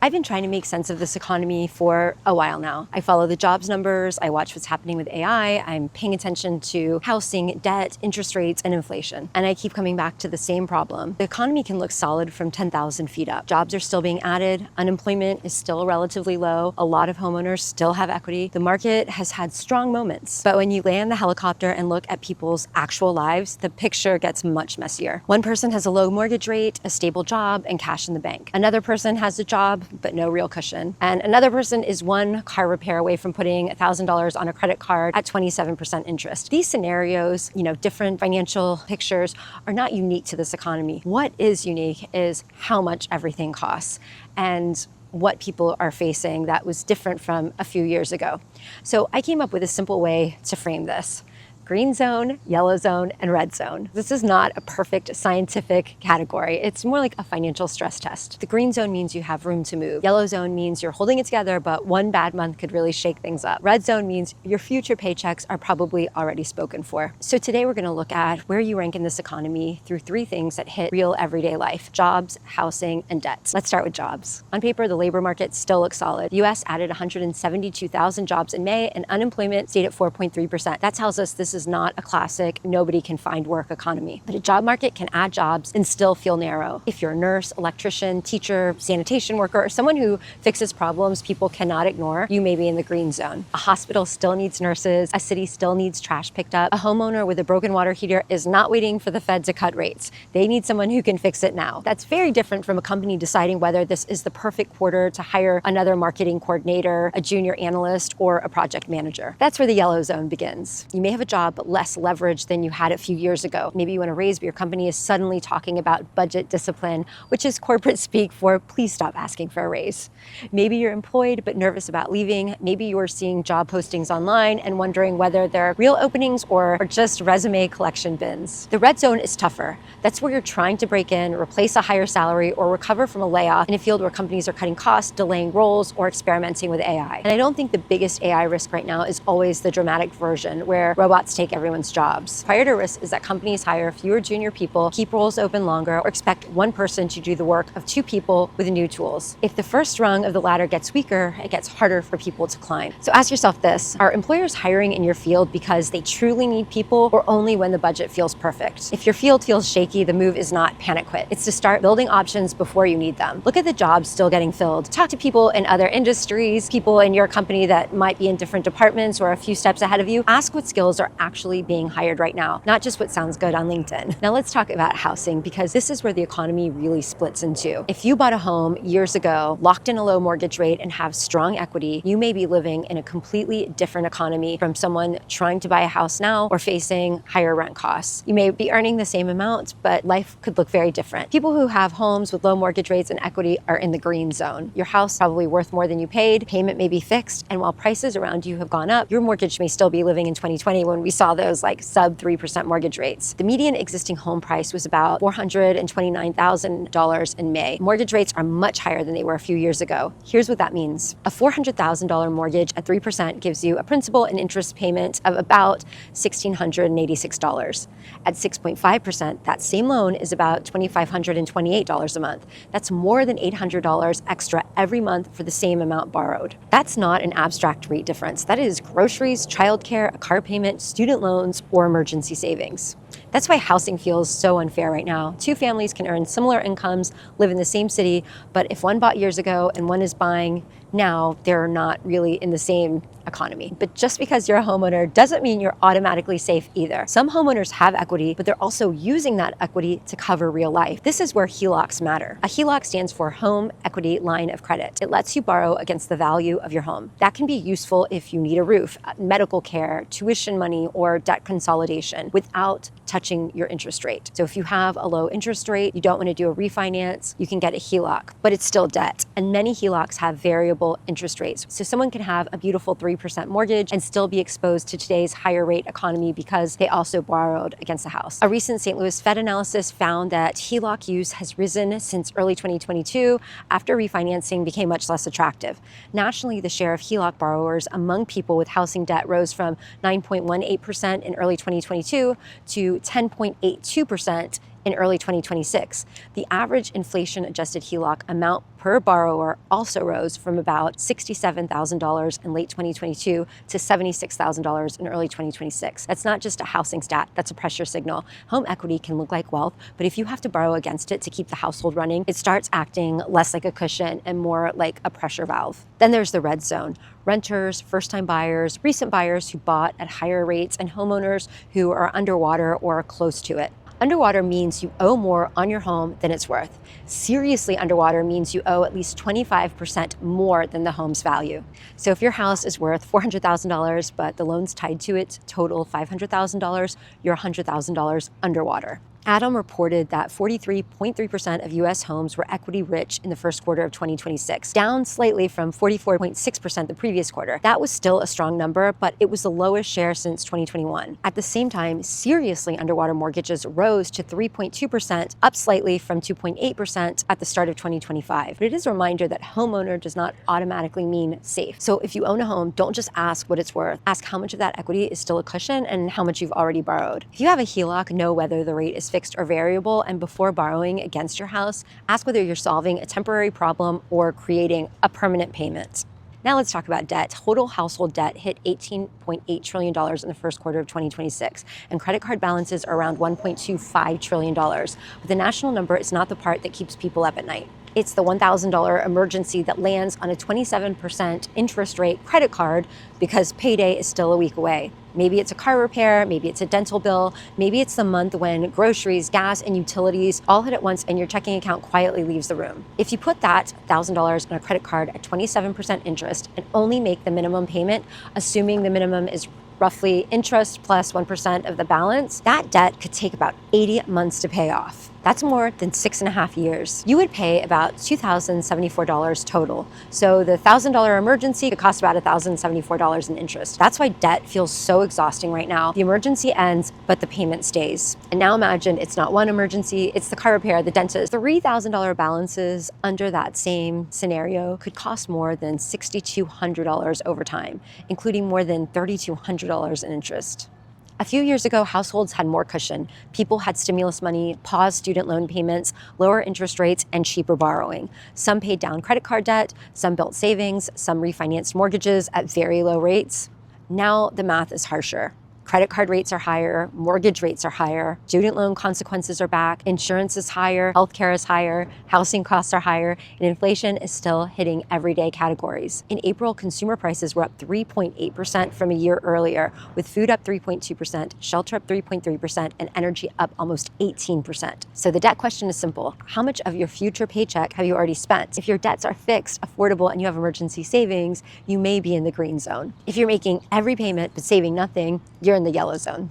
I've been trying to make sense of this economy for a while now. I follow the jobs numbers, I watch what's happening with AI, I'm paying attention to housing, debt, interest rates, and inflation. And I keep coming back to the same problem. The economy can look solid from 10,000 feet up. Jobs are still being added, unemployment is still relatively low, a lot of homeowners still have equity. The market has had strong moments, but when you land the helicopter and look at people's actual lives, the picture gets much messier. One person has a low mortgage rate, a stable job, and cash in the bank. Another person has a job, but no real cushion. And another person is one car repair away from putting $1,000 on a credit card at 27% interest. These scenarios, different financial pictures are not unique to this economy. What is unique is how much everything costs and what people are facing that was different from a few years ago. So I came up with a simple way to frame this. Green zone, yellow zone, and red zone. This is not a perfect scientific category. It's more like a financial stress test. The green zone means you have room to move. Yellow zone means you're holding it together, but one bad month could really shake things up. Red zone means your future paychecks are probably already spoken for. So today we're gonna look at where you rank in this economy through three things that hit real everyday life: jobs, housing, and debt. Let's start with jobs. On paper, the labor market still looks solid. The US added 172,000 jobs in May, and unemployment stayed at 4.3%. That tells us this is not a classic nobody can find work economy. But a job market can add jobs and still feel narrow. If you're a nurse, electrician, teacher, sanitation worker, or someone who fixes problems people cannot ignore, you may be in the green zone. A hospital still needs nurses, a city still needs trash picked up. A homeowner with a broken water heater is not waiting for the Fed to cut rates. They need someone who can fix it now. That's very different from a company deciding whether this is the perfect quarter to hire another marketing coordinator, a junior analyst, or a project manager. That's where the yellow zone begins. You may have a job but less leverage than you had a few years ago. Maybe you want to raise, but your company is suddenly talking about budget discipline, which is corporate speak for please stop asking for a raise. Maybe you're employed but nervous about leaving. Maybe you're seeing job postings online and wondering whether they're real openings or just resume collection bins. The red zone is tougher. That's where you're trying to break in, replace a higher salary, or recover from a layoff in a field where companies are cutting costs, delaying roles, or experimenting with AI. And I don't think the biggest AI risk right now is always the dramatic version where robots take everyone's jobs. Quieter risk is that companies hire fewer junior people, keep roles open longer, or expect one person to do the work of two people with new tools. If the first rung of the ladder gets weaker, it gets harder for people to climb. So ask yourself this: are employers hiring in your field because they truly need people, or only when the budget feels perfect? If your field feels shaky, the move is not panic quit. It's to start building options before you need them. Look at the jobs still getting filled. Talk to people in other industries, people in your company that might be in different departments or a few steps ahead of you. Ask what skills are actually being hired right now, not just what sounds good on LinkedIn. Now let's talk about housing, because this is where the economy really splits in two. If you bought a home years ago, locked in a low mortgage rate, and have strong equity, you may be living in a completely different economy from someone trying to buy a house now or facing higher rent costs. You may be earning the same amount, but life could look very different. People who have homes with low mortgage rates and equity are in the green zone. Your house is probably worth more than you paid, payment may be fixed, and while prices around you have gone up, your mortgage may still be living in 2020 when we saw those sub 3% mortgage rates. The median existing home price was about $429,000 in May. Mortgage rates are much higher than they were a few years ago. Here's what that means. A $400,000 mortgage at 3% gives you a principal and interest payment of about $1,686. At 6.5%, that same loan is about $2,528 a month. That's more than $800 extra every month for the same amount borrowed. That's not an abstract rate difference. That is groceries, childcare, a car payment, student loans, or emergency savings. That's why housing feels so unfair right now. Two families can earn similar incomes, live in the same city, but if one bought years ago and one is buying now, they're not really in the same economy. But just because you're a homeowner doesn't mean you're automatically safe either. Some homeowners have equity, but they're also using that equity to cover real life. This is where HELOCs matter. A HELOC stands for Home Equity Line of Credit. It lets you borrow against the value of your home. That can be useful if you need a roof, medical care, tuition money, or debt consolidation without touching your interest rate. So if you have a low interest rate, you don't want to do a refinance, you can get a HELOC, but it's still debt. And many HELOCs have variable interest rates. So someone can have a beautiful 3% mortgage and still be exposed to today's higher rate economy because they also borrowed against the house. A recent St. Louis Fed analysis found that HELOC use has risen since early 2022 after refinancing became much less attractive. Nationally, the share of HELOC borrowers among people with housing debt rose from 9.18% in early 2022 to 10.82% in early 2026. The average inflation-adjusted HELOC amount per borrower also rose from about $67,000 in late 2022 to $76,000 in early 2026. That's not just a housing stat, that's a pressure signal. Home equity can look like wealth, but if you have to borrow against it to keep the household running, it starts acting less like a cushion and more like a pressure valve. Then there's the red zone. Renters, first-time buyers, recent buyers who bought at higher rates, and homeowners who are underwater or close to it. Underwater means you owe more on your home than it's worth. Seriously underwater means you owe at least 25% more than the home's value. So if your house is worth $400,000, but the loan's tied to its total $500,000, you're $100,000 underwater. Adam reported that 43.3% of U.S. homes were equity rich in the first quarter of 2026, down slightly from 44.6% the previous quarter. That was still a strong number, but it was the lowest share since 2021. At the same time, seriously underwater mortgages rose to 3.2%, up slightly from 2.8% at the start of 2025. But it is a reminder that homeowner does not automatically mean safe. So if you own a home, don't just ask what it's worth. Ask how much of that equity is still a cushion and how much you've already borrowed. If you have a HELOC, know whether the rate is fixed or variable, and before borrowing against your house, ask whether you're solving a temporary problem or creating a permanent payment. Now let's talk about debt. Total household debt hit $18.8 trillion in the first quarter of 2026, and credit card balances are around $1.25 trillion. But the national number is not the part that keeps people up at night. It's the $1,000 emergency that lands on a 27% interest rate credit card because payday is still a week away. Maybe it's a car repair, maybe it's a dental bill, maybe it's the month when groceries, gas, and utilities all hit at once and your checking account quietly leaves the room. If you put that $1,000 on a credit card at 27% interest and only make the minimum payment, assuming the minimum is roughly interest plus 1% of the balance, that debt could take about 80 months to pay off. That's more than 6.5 years. You would pay about $2,074 total. So the $1,000 emergency could cost about $1,074 in interest. That's why debt feels so exhausting right now. The emergency ends, but the payment stays. And now imagine it's not one emergency, it's the car repair, the dentist. $3,000 balances under that same scenario could cost more than $6,200 over time, including more than $3,200 in interest. A few years ago, households had more cushion. People had stimulus money, paused student loan payments, lower interest rates, and cheaper borrowing. Some paid down credit card debt, some built savings, some refinanced mortgages at very low rates. Now the math is harsher. Credit card rates are higher, mortgage rates are higher, student loan consequences are back, insurance is higher, healthcare is higher, housing costs are higher, and inflation is still hitting everyday categories. In April, consumer prices were up 3.8% from a year earlier, with food up 3.2%, shelter up 3.3%, and energy up almost 18%. So the debt question is simple. How much of your future paycheck have you already spent? If your debts are fixed, affordable, and you have emergency savings, you may be in the green zone. If you're making every payment but saving nothing, you're in the yellow zone.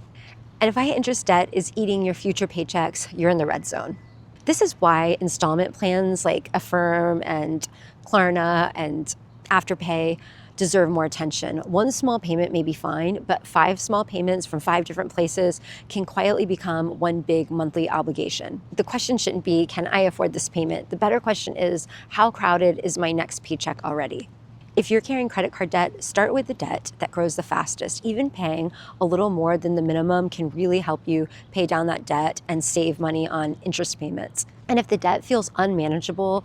And if high interest debt is eating your future paychecks, you're in the red zone. This is why installment plans like Affirm and Klarna and Afterpay deserve more attention. One small payment may be fine, but 5 small payments from 5 different places can quietly become one big monthly obligation. The question shouldn't be, can I afford this payment? The better question is, how crowded is my next paycheck already? If you're carrying credit card debt, start with the debt that grows the fastest. Even paying a little more than the minimum can really help you pay down that debt and save money on interest payments. And if the debt feels unmanageable,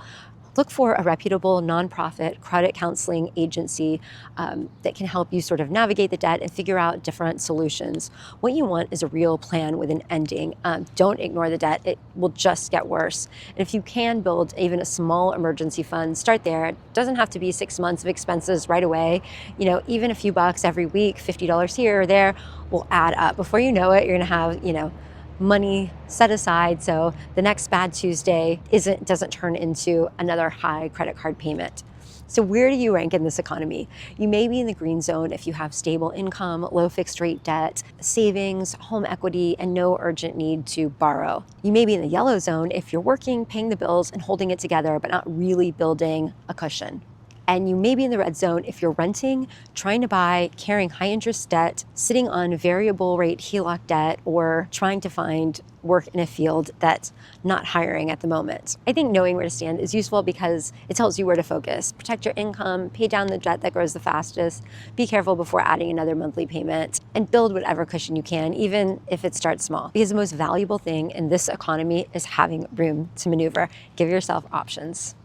look for a reputable nonprofit credit counseling agency that can help you sort of navigate the debt and figure out different solutions. What you want is a real plan with an ending. Don't ignore the debt. It will just get worse. And if you can build even a small emergency fund, start there. It doesn't have to be 6 months of expenses right away. You know, even a few bucks every week, $50 here or there will add up. Before you know it, you're gonna have, money set aside so the next bad Tuesday doesn't turn into another high credit card payment. So where do you rank in this economy? You may be in the green zone if you have stable income, low fixed rate debt, savings, home equity, and no urgent need to borrow. You may be in the yellow zone if you're working, paying the bills, and holding it together, but not really building a cushion. And you may be in the red zone if you're renting, trying to buy, carrying high interest debt, sitting on variable rate HELOC debt, or trying to find work in a field that's not hiring at the moment. I think knowing where to stand is useful because it tells you where to focus. Protect your income, pay down the debt that grows the fastest, be careful before adding another monthly payment, and build whatever cushion you can, even if it starts small. Because the most valuable thing in this economy is having room to maneuver. Give yourself options.